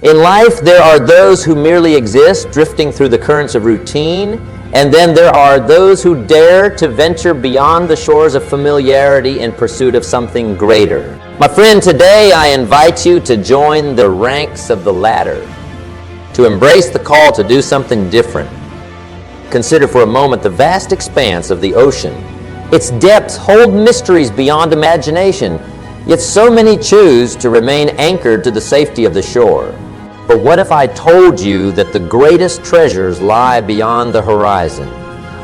In life, there are those who merely exist, drifting through the currents of routine, and then there are those who dare to venture beyond the shores of familiarity in pursuit of something greater. My friend, today I invite you to join the ranks of the latter, to embrace the call to do something different. Consider for a moment the vast expanse of the ocean. Its depths hold mysteries beyond imagination, yet so many choose to remain anchored to the safety of the shore. But what if I told you that the greatest treasures lie beyond the horizon,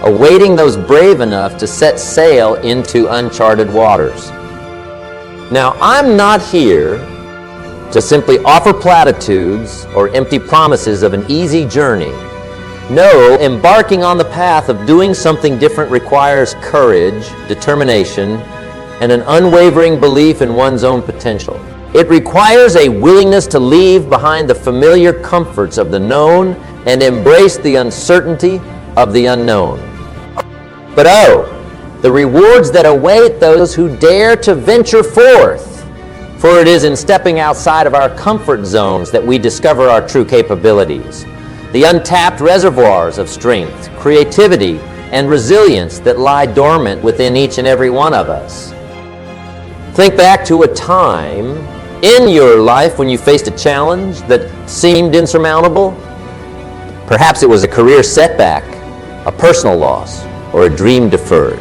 awaiting those brave enough to set sail into uncharted waters? Now, I'm not here to simply offer platitudes or empty promises of an easy journey. No, embarking on the path of doing something different requires courage, determination, and an unwavering belief in one's own potential. It requires a willingness to leave behind the familiar comforts of the known and embrace the uncertainty of the unknown. But the rewards that await those who dare to venture forth. For it is in stepping outside of our comfort zones that we discover our true capabilities, the untapped reservoirs of strength, creativity, and resilience that lie dormant within each and every one of us. Think back to a time in your life when you faced a challenge that seemed insurmountable. Perhaps it was a career setback, a personal loss, or a dream deferred.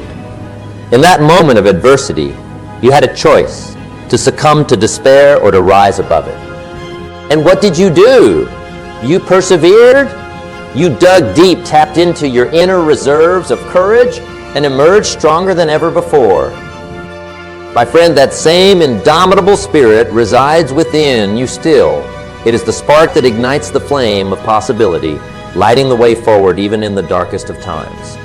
In that moment of adversity, you had a choice to succumb to despair or to rise above it. And what did you do? You persevered. You dug deep, tapped into your inner reserves of courage, and emerged stronger than ever before. My friend, that same indomitable spirit resides within you still. It is the spark that ignites the flame of possibility, lighting the way forward even in the darkest of times.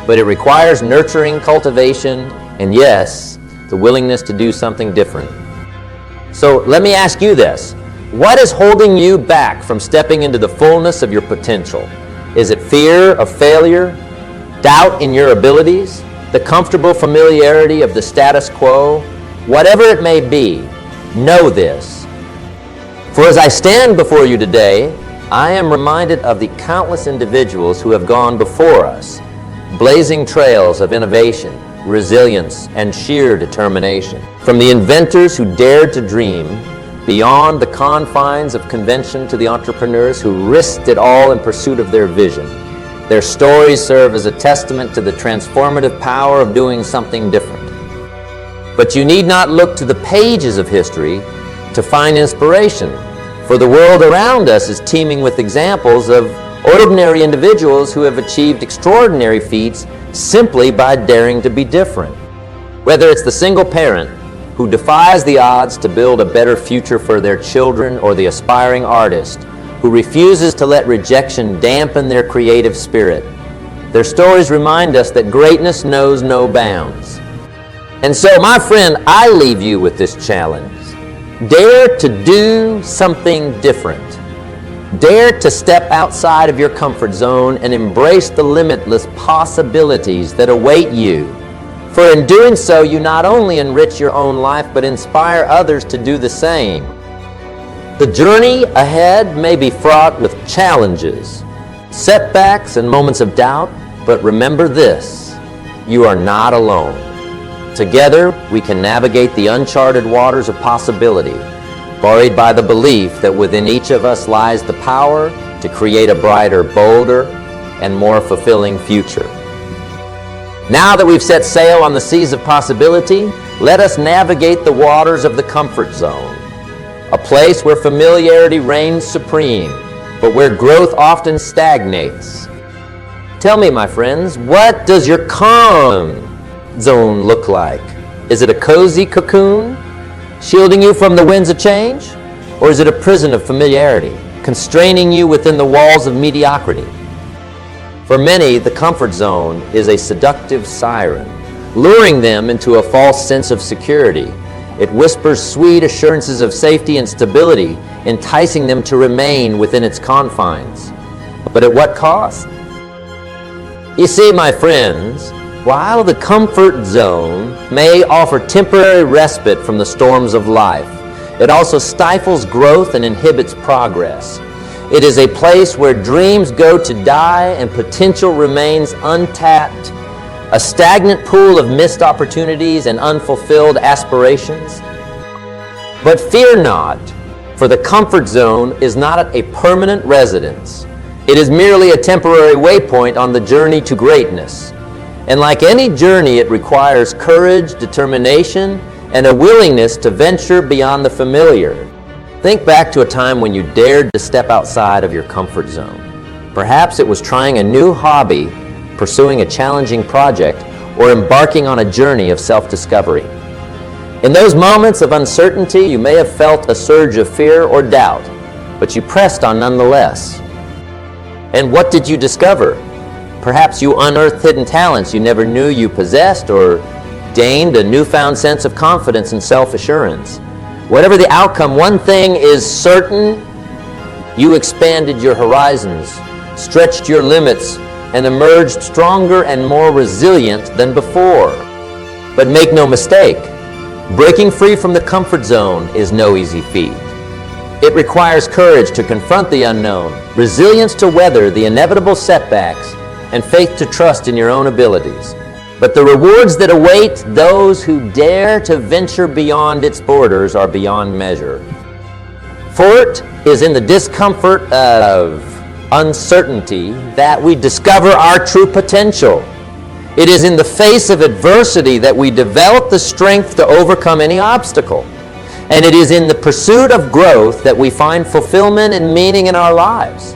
But it requires nurturing, cultivation, and yes, the willingness to do something different. So let me ask you this. What is holding you back from stepping into the fullness of your potential? Is it fear of failure, doubt in your abilities, the comfortable familiarity of the status quo? Whatever it may be, know this. For as I stand before you today, I am reminded of the countless individuals who have gone before us, blazing trails of innovation, resilience, and sheer determination. From the inventors who dared to dream beyond the confines of convention to the entrepreneurs who risked it all in pursuit of their vision. Their stories serve as a testament to the transformative power of doing something different. But you need not look to the pages of history to find inspiration, for the world around us is teeming with examples of ordinary individuals who have achieved extraordinary feats simply by daring to be different. Whether it's the single parent who defies the odds to build a better future for their children, or the aspiring artist who refuses to let rejection dampen their creative spirit, their stories remind us that greatness knows no bounds. And so, my friend, I leave you with this challenge. Dare to do something different. Dare to step outside of your comfort zone and embrace the limitless possibilities that await you. For in doing so, you not only enrich your own life, but inspire others to do the same. The journey ahead may be fraught with challenges, setbacks, and moments of doubt, but remember this: you are not alone. Together, we can navigate the uncharted waters of possibility, buoyed by the belief that within each of us lies the power to create a brighter, bolder, and more fulfilling future. Now that we've set sail on the seas of possibility, let us navigate the waters of the comfort zone, a place where familiarity reigns supreme, but where growth often stagnates. Tell me, my friends, what does your calm zone look like? Is it a cozy cocoon, shielding you from the winds of change? Or is it a prison of familiarity, constraining you within the walls of mediocrity? For many, the comfort zone is a seductive siren, luring them into a false sense of security. It whispers sweet assurances of safety and stability, enticing them to remain within its confines. But at what cost? You see, my friends, while the comfort zone may offer temporary respite from the storms of life, It also stifles growth and inhibits progress. It is a place where dreams go to die and potential remains untapped, a stagnant pool of missed opportunities and unfulfilled aspirations. But fear not, for the comfort zone is not a permanent residence. It is merely a temporary waypoint on the journey to greatness. And like any journey, it requires courage, determination, and a willingness to venture beyond the familiar. Think back to a time when you dared to step outside of your comfort zone. Perhaps it was trying a new hobby, pursuing a challenging project, or embarking on a journey of self-discovery. In those moments of uncertainty, you may have felt a surge of fear or doubt, but you pressed on nonetheless. And what did you discover? Perhaps you unearthed hidden talents you never knew you possessed, or gained a newfound sense of confidence and self-assurance. Whatever the outcome, one thing is certain: you expanded your horizons, stretched your limits, and emerged stronger and more resilient than before. But make no mistake, breaking free from the comfort zone is no easy feat. It requires courage to confront the unknown, resilience to weather the inevitable setbacks, and faith to trust in your own abilities. But the rewards that await those who dare to venture beyond its borders are beyond measure. For it is in the discomfort of uncertainty that we discover our true potential. It is in the face of adversity that we develop the strength to overcome any obstacle. And it is in the pursuit of growth that we find fulfillment and meaning in our lives.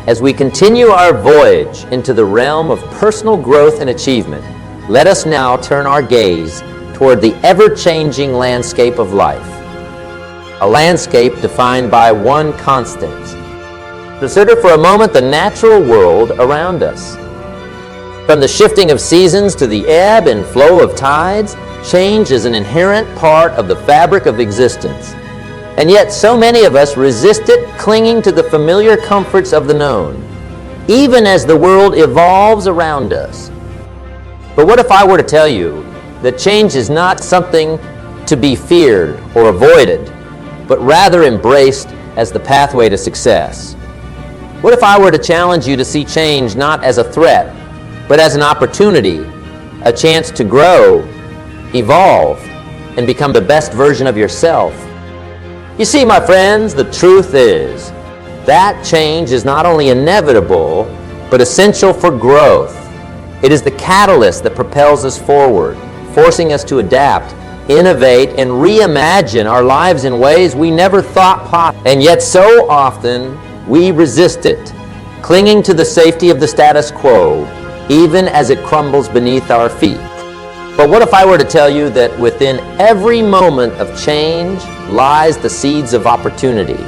As we continue our voyage into the realm of personal growth and achievement, let us now turn our gaze toward the ever-changing landscape of life. A landscape defined by one constant. Consider for a moment the natural world around us. From the shifting of seasons to the ebb and flow of tides, change is an inherent part of the fabric of existence. And yet so many of us resist it, clinging to the familiar comforts of the known, even as the world evolves around us. But what if I were to tell you that change is not something to be feared or avoided, but rather embraced as the pathway to success? What if I were to challenge you to see change not as a threat, but as an opportunity, a chance to grow, evolve, and become the best version of yourself? You see, my friends, the truth is that change is not only inevitable, but essential for growth. It is the catalyst that propels us forward, forcing us to adapt, innovate, and reimagine our lives in ways we never thought possible. And yet so often we resist it, clinging to the safety of the status quo, even as it crumbles beneath our feet. But what if I were to tell you that within every moment of change lies the seeds of opportunity?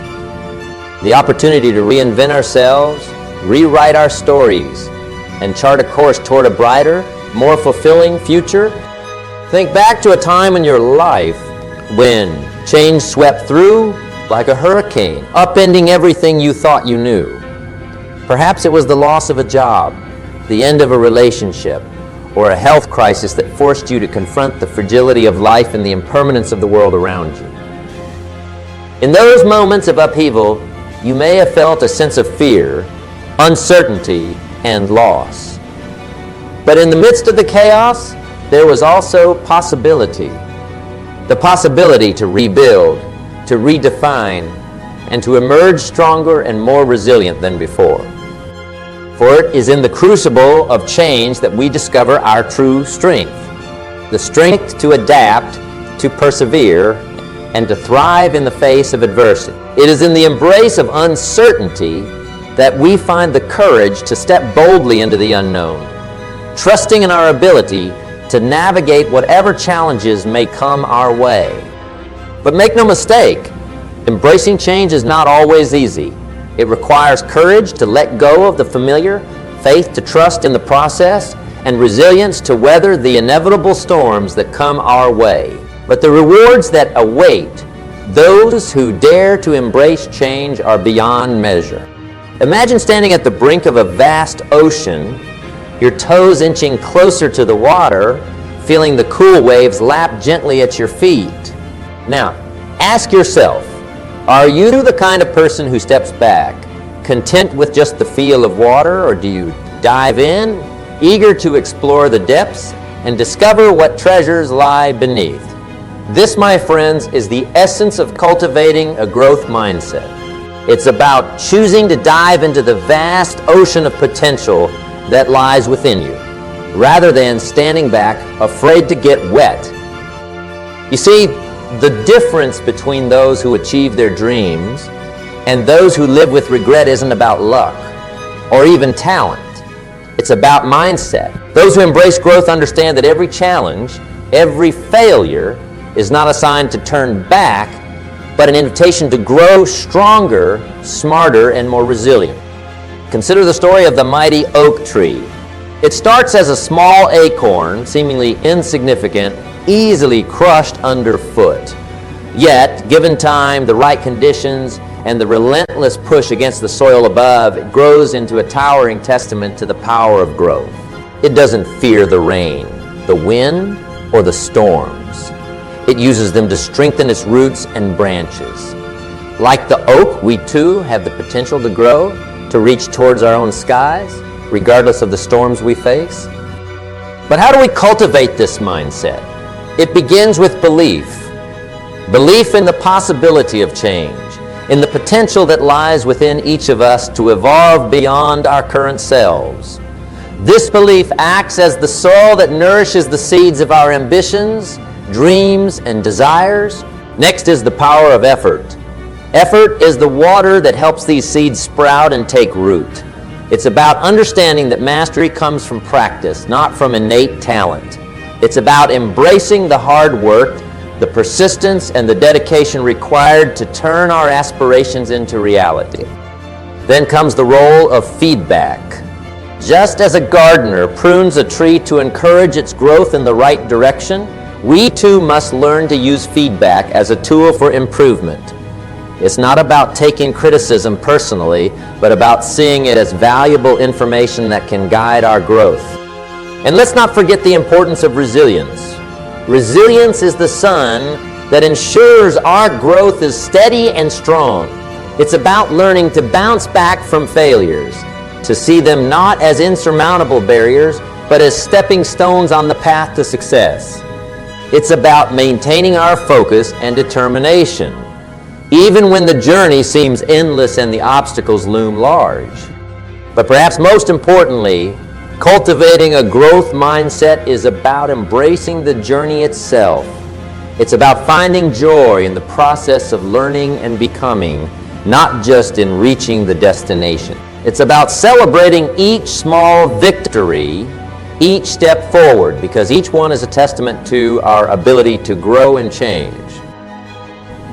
The opportunity to reinvent ourselves, rewrite our stories, and chart a course toward a brighter, more fulfilling future? Think back to a time in your life when change swept through like a hurricane, upending everything you thought you knew. Perhaps it was the loss of a job, the end of a relationship, or a health crisis that forced you to confront the fragility of life and the impermanence of the world around you. In those moments of upheaval, you may have felt a sense of fear, uncertainty, and loss. But in the midst of the chaos, there was also possibility. The possibility to rebuild, to redefine, and to emerge stronger and more resilient than before. For it is in the crucible of change that we discover our true strength. The strength to adapt, to persevere, and to thrive in the face of adversity. It is in the embrace of uncertainty that we find the courage to step boldly into the unknown, trusting in our ability to navigate whatever challenges may come our way. But make no mistake, embracing change is not always easy. It requires courage to let go of the familiar, faith to trust in the process, and resilience to weather the inevitable storms that come our way. But the rewards that await those who dare to embrace change are beyond measure. Imagine standing at the brink of a vast ocean, your toes inching closer to the water, feeling the cool waves lap gently at your feet. Now, Ask yourself, are you the kind of person who steps back, content with just the feel of water, or do you dive in, eager to explore the depths and discover what treasures lie beneath? This, my friends, is the essence of cultivating a growth mindset. It's about choosing to dive into the vast ocean of potential that lies within you, rather than standing back, afraid to get wet. You see, the difference between those who achieve their dreams and those who live with regret isn't about luck or even talent. It's about mindset. Those who embrace growth understand that every challenge, every failure is not a sign to turn back, but an invitation to grow stronger, smarter, and more resilient. Consider the story of the mighty oak tree. It starts as a small acorn, seemingly insignificant, easily crushed underfoot. Yet, given time, the right conditions, and the relentless push against the soil above, it grows into a towering testament to the power of growth. It doesn't fear the rain, the wind, or the storms. It uses them to strengthen its roots and branches. Like the oak, we too have the potential to grow, to reach towards our own skies, regardless of the storms we face. But how do we cultivate this mindset? It begins with belief. Belief in the possibility of change, in the potential that lies within each of us to evolve beyond our current selves. This belief acts as the soil that nourishes the seeds of our ambitions, dreams, and desires. Next is the power of effort. Effort is the water that helps these seeds sprout and take root. It's about understanding that mastery comes from practice, not from innate talent. It's about embracing the hard work, the persistence, and the dedication required to turn our aspirations into reality. Then comes the role of feedback. Just as a gardener prunes a tree to encourage its growth in the right direction, we too must learn to use feedback as a tool for improvement. It's not about taking criticism personally, but about seeing it as valuable information that can guide our growth. And let's not forget the importance of resilience. Resilience is the sun that ensures our growth is steady and strong. It's about learning to bounce back from failures, to see them not as insurmountable barriers, but as stepping stones on the path to success. It's about maintaining our focus and determination, even when the journey seems endless and the obstacles loom large. But perhaps most importantly, cultivating a growth mindset is about embracing the journey itself. It's about finding joy in the process of learning and becoming, not just in reaching the destination. It's about celebrating each small victory, each step forward, because each one is a testament to our ability to grow and change.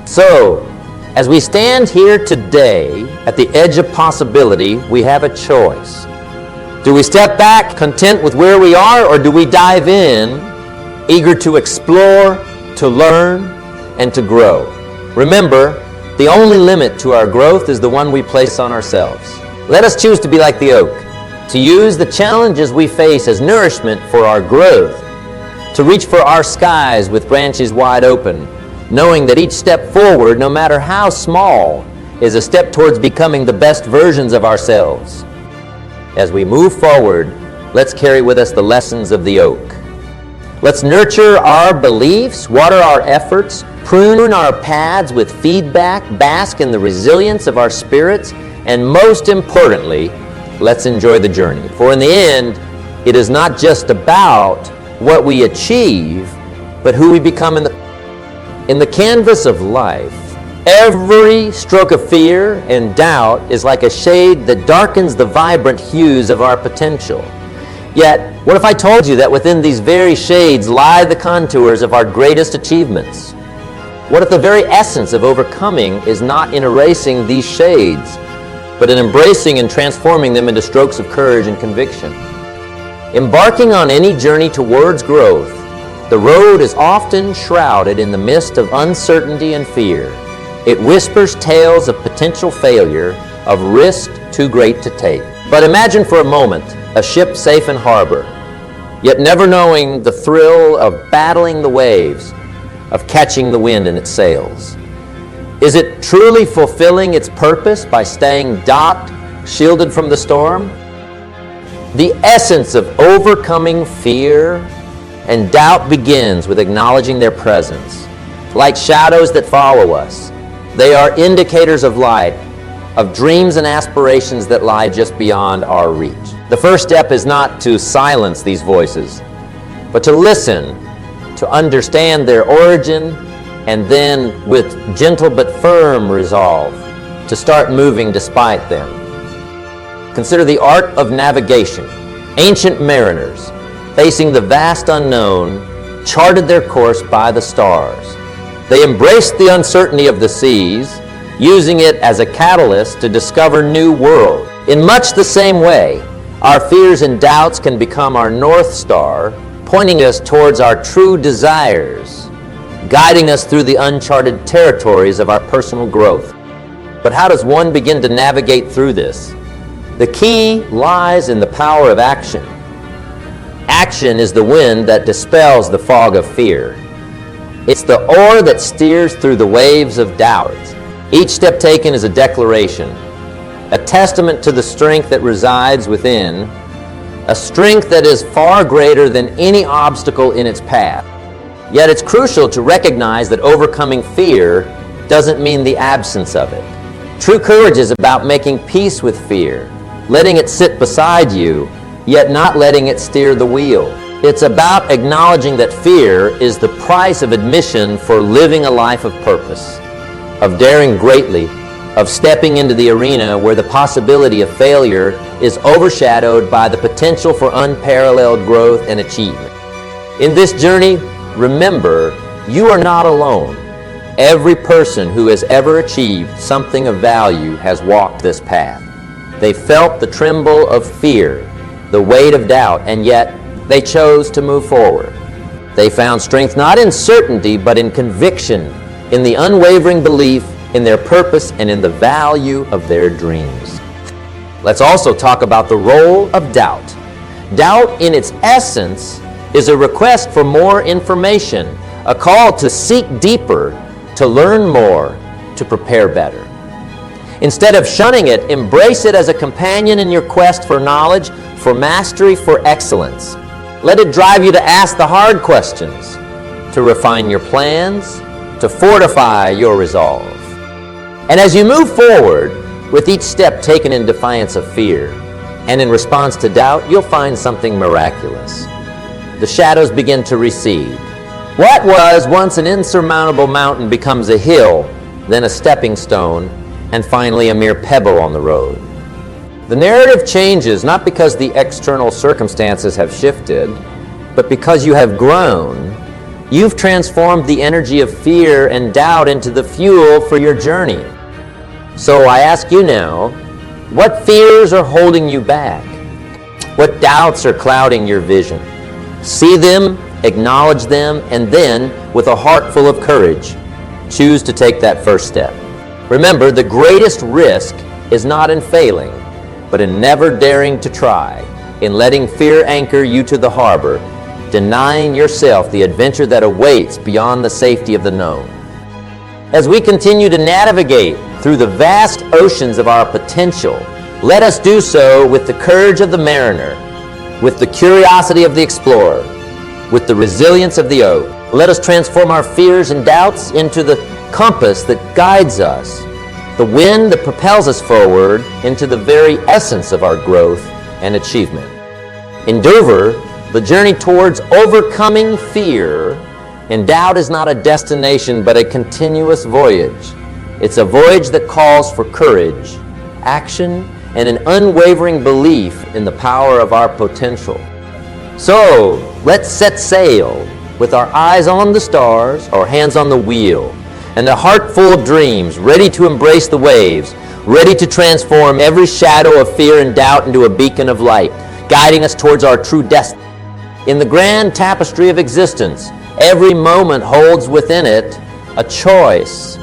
So, as we stand here today at the edge of possibility, we have a choice. Do we step back, content with where we are, or do we dive in, eager to explore, to learn, and to grow? Remember, the only limit to our growth is the one we place on ourselves. Let us choose to be like the oak, to use the challenges we face as nourishment for our growth, to reach for our skies with branches wide open, knowing that each step forward, no matter how small, is a step towards becoming the best versions of ourselves. As we move forward, let's carry with us the lessons of the oak. Let's nurture our beliefs, water our efforts, prune our paths with feedback, bask in the resilience of our spirits, and most importantly, let's enjoy the journey. For in the end, it is not just about what we achieve, but who we become in the canvas of life. Every stroke of fear and doubt is like a shade that darkens the vibrant hues of our potential. Yet, what if I told you that within these very shades lie the contours of our greatest achievements? What if the very essence of overcoming is not in erasing these shades, but in embracing and transforming them into strokes of courage and conviction? Embarking on any journey towards growth, the road is often shrouded in the mist of uncertainty and fear. It whispers tales of potential failure, of risk too great to take. But imagine for a moment a ship safe in harbor, yet never knowing the thrill of battling the waves, of catching the wind in its sails. Is it truly fulfilling its purpose by staying docked, shielded from the storm? The essence of overcoming fear and doubt begins with acknowledging their presence. Like shadows that follow us, they are indicators of light, of dreams and aspirations that lie just beyond our reach. The first step is not to silence these voices, but to listen, to understand their origin, and then with gentle but firm resolve to start moving despite them. Consider the art of navigation. Ancient mariners, facing the vast unknown, charted their course by the stars. They embraced the uncertainty of the seas, using it as a catalyst to discover new worlds. In much the same way, our fears and doubts can become our North Star, pointing us towards our true desires, guiding us through the uncharted territories of our personal growth. But how does one begin to navigate through this? The key lies in the power of action. Action is the wind that dispels the fog of fear. It's the oar that steers through the waves of doubt. Each step taken is a declaration, a testament to the strength that resides within, a strength that is far greater than any obstacle in its path. Yet it's crucial to recognize that overcoming fear doesn't mean the absence of it. True courage is about making peace with fear, letting it sit beside you, yet not letting it steer the wheel. It's about acknowledging that fear is the price of admission for living a life of purpose, of daring greatly, of stepping into the arena where the possibility of failure is overshadowed by the potential for unparalleled growth and achievement. In this journey, remember, you are not alone. Every person who has ever achieved something of value has walked this path. They felt the tremble of fear, the weight of doubt, and yet they chose to move forward. They found strength not in certainty, but in conviction, in the unwavering belief in their purpose and in the value of their dreams. Let's also talk about the role of doubt. Doubt, in its essence, is a request for more information, a call to seek deeper, to learn more, to prepare better. Instead of shunning it, embrace it as a companion in your quest for knowledge, for mastery, for excellence. Let it drive you to ask the hard questions, to refine your plans, to fortify your resolve. And as you move forward, with each step taken in defiance of fear and in response to doubt, you'll find something miraculous. The shadows begin to recede. What was once an insurmountable mountain becomes a hill, then a stepping stone, and finally a mere pebble on the road. The narrative changes not because the external circumstances have shifted, but because you have grown. You've transformed the energy of fear and doubt into the fuel for your journey. So I ask you now, what fears are holding you back? What doubts are clouding your vision? See them, acknowledge them, and then, with a heart full of courage, choose to take that first step. Remember, the greatest risk is not in failing, but in never daring to try, in letting fear anchor you to the harbor, denying yourself the adventure that awaits beyond the safety of the known. As we continue to navigate through the vast oceans of our potential, let us do so with the courage of the mariner, with the curiosity of the explorer, with the resilience of the oak. Let us transform our fears and doubts into the compass that guides us, the wind that propels us forward into the very essence of our growth and achievement. Endure the journey towards overcoming fear and doubt is not a destination but a continuous voyage. It's a voyage that calls for courage, action, and an unwavering belief in the power of our potential. So, let's set sail with our eyes on the stars, our hands on the wheel, and a heart full of dreams, ready to embrace the waves, ready to transform every shadow of fear and doubt into a beacon of light, guiding us towards our true destiny. In the grand tapestry of existence, every moment holds within it a choice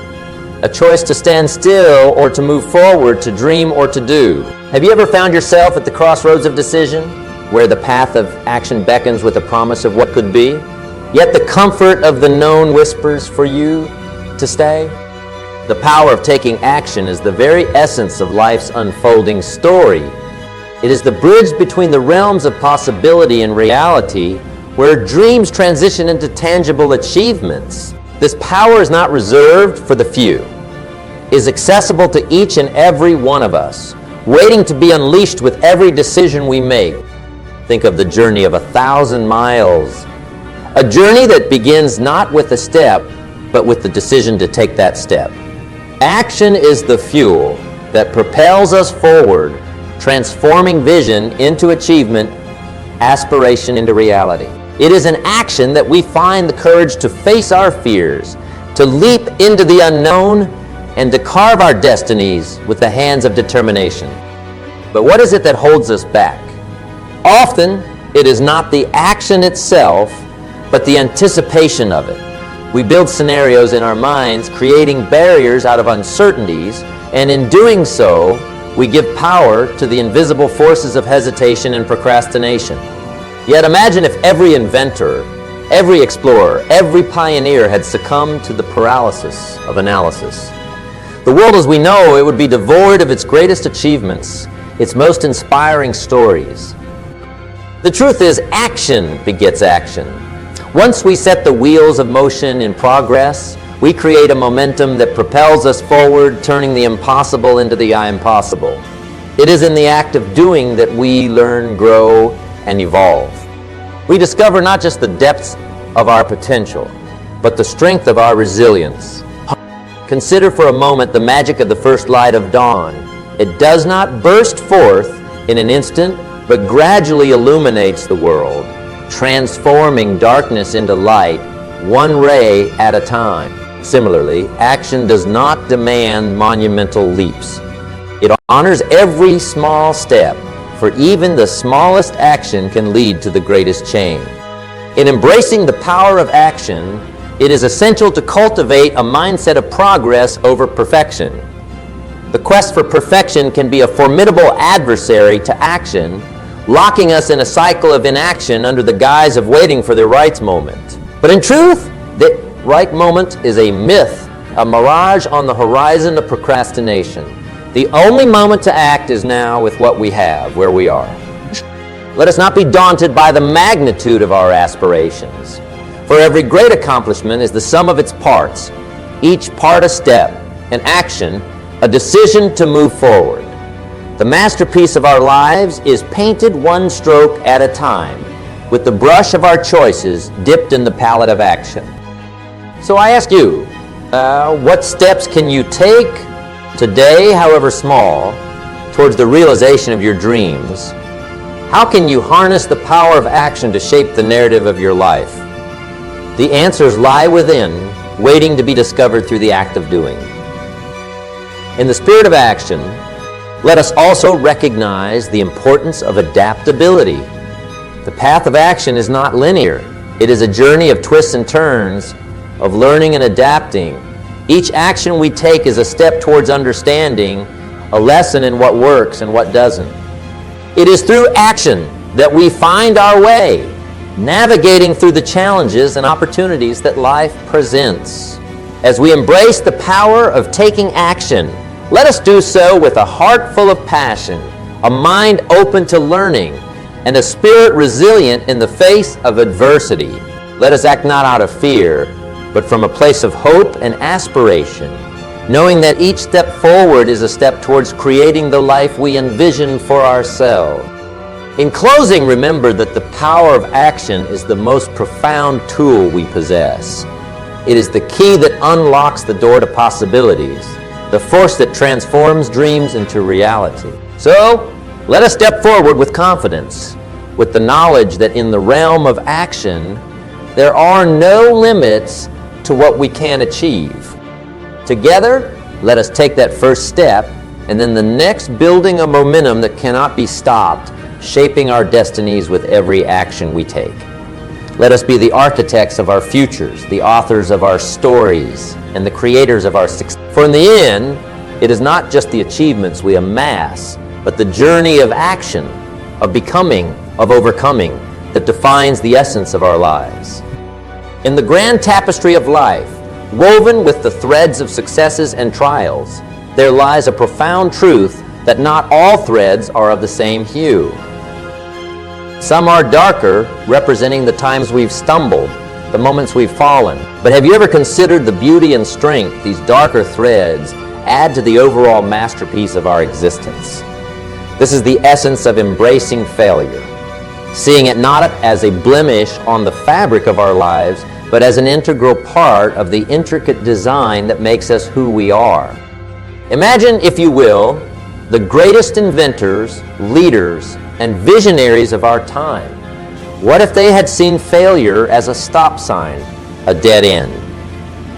to stand still or to move forward, to dream or to do. Have you ever found yourself at the crossroads of decision, where the path of action beckons with a promise of what could be, yet the comfort of the known whispers for you to stay? The power of taking action is the very essence of life's unfolding story. It is the bridge between the realms of possibility and reality, where dreams transition into tangible achievements. This power is not reserved for the few. It is accessible to each and every one of us, waiting to be unleashed with every decision we make. Think of the journey of 1,000 miles. A journey that begins not with a step, but with the decision to take that step. Action is the fuel that propels us forward, transforming vision into achievement, aspiration into reality. It is in action that we find the courage to face our fears, to leap into the unknown, and to carve our destinies with the hands of determination. But what is it that holds us back? Often, it is not the action itself, but the anticipation of it. We build scenarios in our minds, creating barriers out of uncertainties, and in doing so, we give power to the invisible forces of hesitation and procrastination. Yet imagine if every inventor, every explorer, every pioneer had succumbed to the paralysis of analysis. The world as we know it would be devoid of its greatest achievements, its most inspiring stories. The truth is, action begets action. Once we set the wheels of motion in progress, we create a momentum that propels us forward, turning the impossible into the impossible. It is in the act of doing that we learn, grow, and evolve. We discover not just the depths of our potential, but the strength of our resilience. Consider for a moment the magic of the first light of dawn. It does not burst forth in an instant, but gradually illuminates the world, transforming darkness into light, one ray at a time. Similarly, action does not demand monumental leaps. It honors every small step, for even the smallest action can lead to the greatest change. In embracing the power of action, it is essential to cultivate a mindset of progress over perfection. The quest for perfection can be a formidable adversary to action, locking us in a cycle of inaction under the guise of waiting for the right moment. But in truth, the right moment is a myth, a mirage on the horizon of procrastination. The only moment to act is now with what we have, where we are. Let us not be daunted by the magnitude of our aspirations. For every great accomplishment is the sum of its parts, each part a step, an action, a decision to move forward. The masterpiece of our lives is painted one stroke at a time, with the brush of our choices dipped in the palette of action. So I ask you, what steps can you take today, however small, towards the realization of your dreams? How can you harness the power of action to shape the narrative of your life? The answers lie within, waiting to be discovered through the act of doing. In the spirit of action, let us also recognize the importance of adaptability. The path of action is not linear. It is a journey of twists and turns, of learning and adapting. Each action we take is a step towards understanding, a lesson in what works and what doesn't. It is through action that we find our way, navigating through the challenges and opportunities that life presents. As we embrace the power of taking action, let us do so with a heart full of passion, a mind open to learning, and a spirit resilient in the face of adversity. Let us act not out of fear, but from a place of hope and aspiration, knowing that each step forward is a step towards creating the life we envision for ourselves. In closing, remember that the power of action is the most profound tool we possess. It is the key that unlocks the door to possibilities, the force that transforms dreams into reality. So, let us step forward with confidence, with the knowledge that in the realm of action, there are no limits to what we can achieve. Together, let us take that first step, and then the next, building a momentum that cannot be stopped, shaping our destinies with every action we take. Let us be the architects of our futures, the authors of our stories, and the creators of our success. For in the end, it is not just the achievements we amass, but the journey of action, of becoming, of overcoming, that defines the essence of our lives. In the grand tapestry of life, Woven with the threads of successes and trials, there lies a profound truth that not all threads are of the same hue. Some are darker, representing the times we've stumbled, the moments we've fallen. But have you ever considered the beauty and strength these darker threads add to the overall masterpiece of our existence? This is the essence of embracing failure, seeing it not as a blemish on the fabric of our lives, but as an integral part of the intricate design that makes us who we are. Imagine, if you will, the greatest inventors, leaders, and visionaries of our time. What if they had seen failure as a stop sign, a dead end?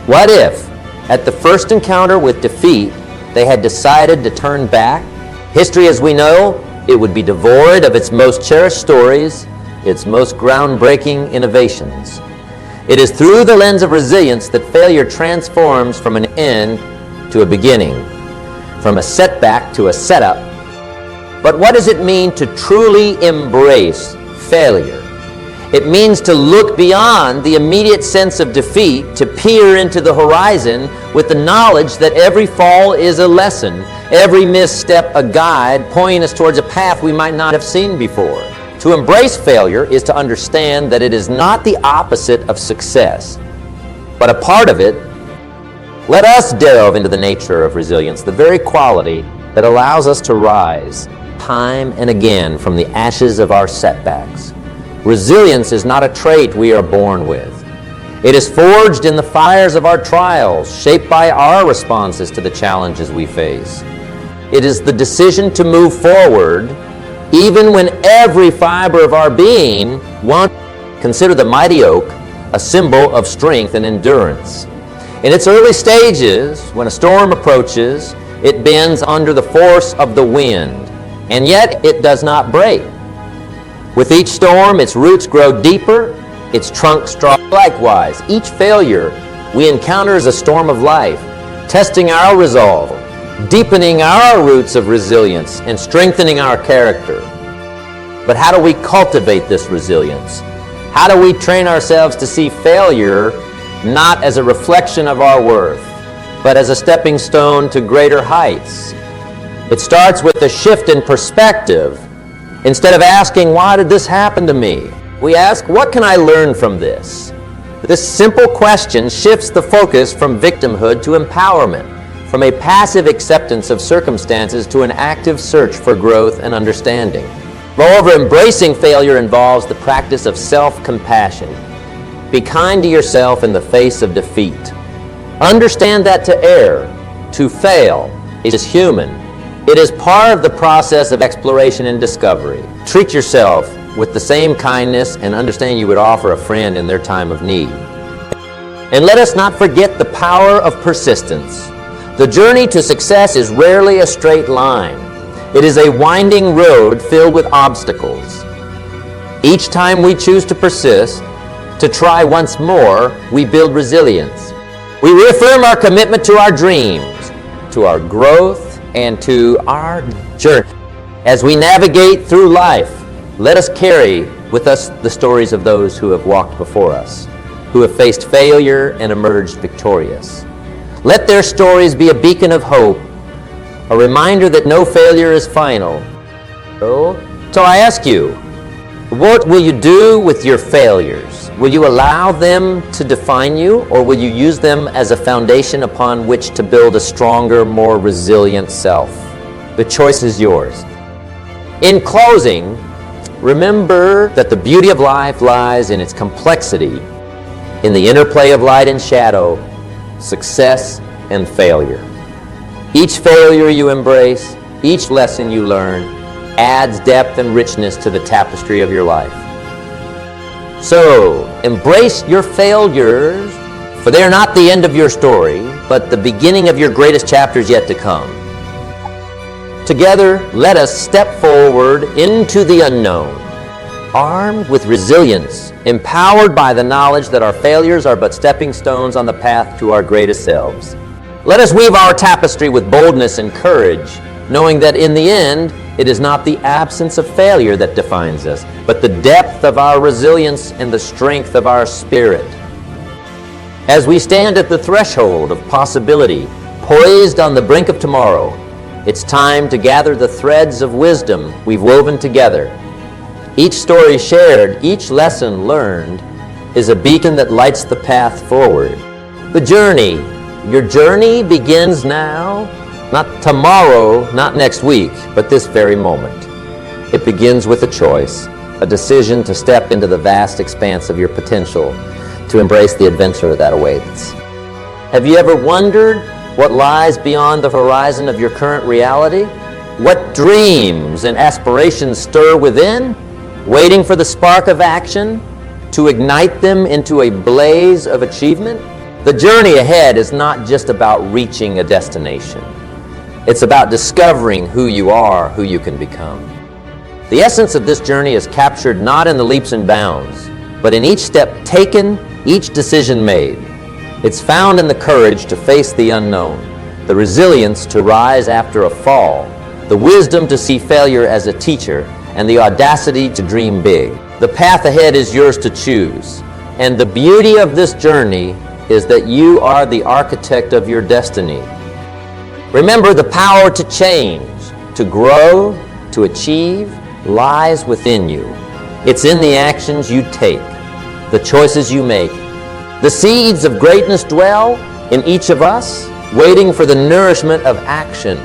What if, at the first encounter with defeat, they had decided to turn back? History as we know, it would be devoid of its most cherished stories, its most groundbreaking innovations. It is through the lens of resilience that failure transforms from an end to a beginning, from a setback to a setup. But what does it mean to truly embrace failure? It means to look beyond the immediate sense of defeat, to peer into the horizon with the knowledge that every fall is a lesson, every misstep a guide pointing us towards a path we might not have seen before. To embrace failure is to understand that it is not the opposite of success, but a part of it. Let us delve into the nature of resilience, the very quality that allows us to rise time and again from the ashes of our setbacks. Resilience is not a trait we are born with. It is forged in the fires of our trials, shaped by our responses to the challenges we face. It is the decision to move forward even when every fiber of our being wants. Consider the mighty oak a symbol of strength and endurance. In its early stages, when a storm approaches, it bends under the force of the wind, and yet it does not break. With each storm, its roots grow deeper, its trunk strong. Likewise, each failure we encounter is a storm of life, testing our resolve, deepening our roots of resilience, and strengthening our character. But how do we cultivate this resilience? How do we train ourselves to see failure not as a reflection of our worth, but as a stepping stone to greater heights? It starts with a shift in perspective. Instead of asking, why did this happen to me? We ask, what can I learn from this? This simple question shifts the focus from victimhood to empowerment, from a passive acceptance of circumstances to an active search for growth and understanding. Moreover, embracing failure involves the practice of self-compassion. Be kind to yourself in the face of defeat. Understand that to err, to fail, is human. It is part of the process of exploration and discovery. Treat yourself with the same kindness and understanding you would offer a friend in their time of need. And let us not forget the power of persistence. The journey to success is rarely a straight line. It is a winding road filled with obstacles. Each time we choose to persist, to try once more, we build resilience. We reaffirm our commitment to our dreams, to our growth, and to our journey. As we navigate through life, let us carry with us the stories of those who have walked before us, who have faced failure and emerged victorious. Let their stories be a beacon of hope, a reminder that no failure is final. So I ask you, what will you do with your failures? Will you allow them to define you, or will you use them as a foundation upon which to build a stronger, more resilient self? The choice is yours. In closing, remember that the beauty of life lies in its complexity, in the interplay of light and shadow, success and failure. Each failure you embrace, each lesson you learn, adds depth and richness to the tapestry of your life. So, embrace your failures, for they are not the end of your story, but the beginning of your greatest chapters yet to come. Together, let us step forward into the unknown, armed with resilience, empowered by the knowledge that our failures are but stepping stones on the path to our greatest selves. Let us weave our tapestry with boldness and courage, knowing that in the end, it is not the absence of failure that defines us, but the depth of our resilience and the strength of our spirit. As we stand at the threshold of possibility, poised on the brink of tomorrow, it's time to gather the threads of wisdom we've woven together. Each story shared, each lesson learned, is a beacon that lights the path forward. The journey, your journey begins now, not tomorrow, not next week, but this very moment. It begins with a choice, a decision to step into the vast expanse of your potential, to embrace the adventure that awaits. Have you ever wondered what lies beyond the horizon of your current reality? What dreams and aspirations stir within, waiting for the spark of action to ignite them into a blaze of achievement? The journey ahead is not just about reaching a destination. It's about discovering who you are, who you can become. The essence of this journey is captured not in the leaps and bounds, but in each step taken, each decision made. It's found in the courage to face the unknown, the resilience to rise after a fall, the wisdom to see failure as a teacher, and the audacity to dream big. The path ahead is yours to choose, and the beauty of this journey is that you are the architect of your destiny. Remember, the power to change, to grow, to achieve lies within you. It's in the actions you take, the choices you make. The seeds of greatness dwell in each of us, waiting for the nourishment of action,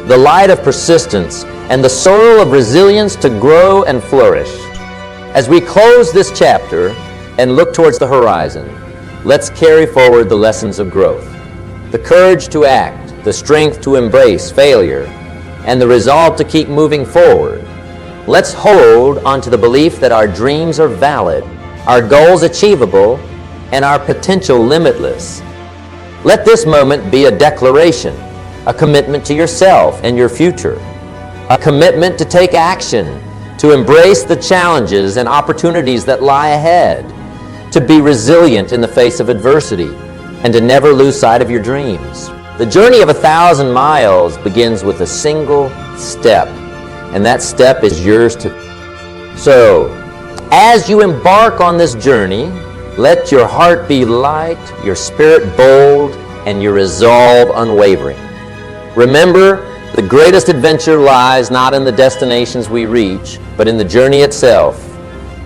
the light of persistence, and the soil of resilience to grow and flourish. As we close this chapter and look towards the horizon, let's carry forward the lessons of growth, the courage to act, the strength to embrace failure, and the resolve to keep moving forward. Let's hold onto the belief that our dreams are valid, our goals achievable, and our potential limitless. Let this moment be a declaration, a commitment to yourself and your future, a commitment to take action, to embrace the challenges and opportunities that lie ahead, to be resilient in the face of adversity, and to never lose sight of your dreams. The journey of 1,000 miles begins with a single step, and that step is yours to. So, as you embark on this journey, let your heart be light, your spirit bold, and your resolve unwavering. Remember, the greatest adventure lies not in the destinations we reach, but in the journey itself,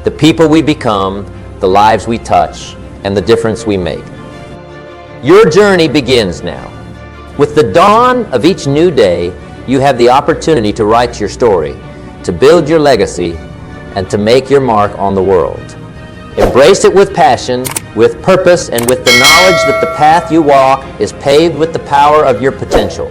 the people we become, the lives we touch, and the difference we make. Your journey begins now. With the dawn of each new day, you have the opportunity to write your story, to build your legacy, and to make your mark on the world. Embrace it with passion, with purpose, and with the knowledge that the path you walk is paved with the power of your potential.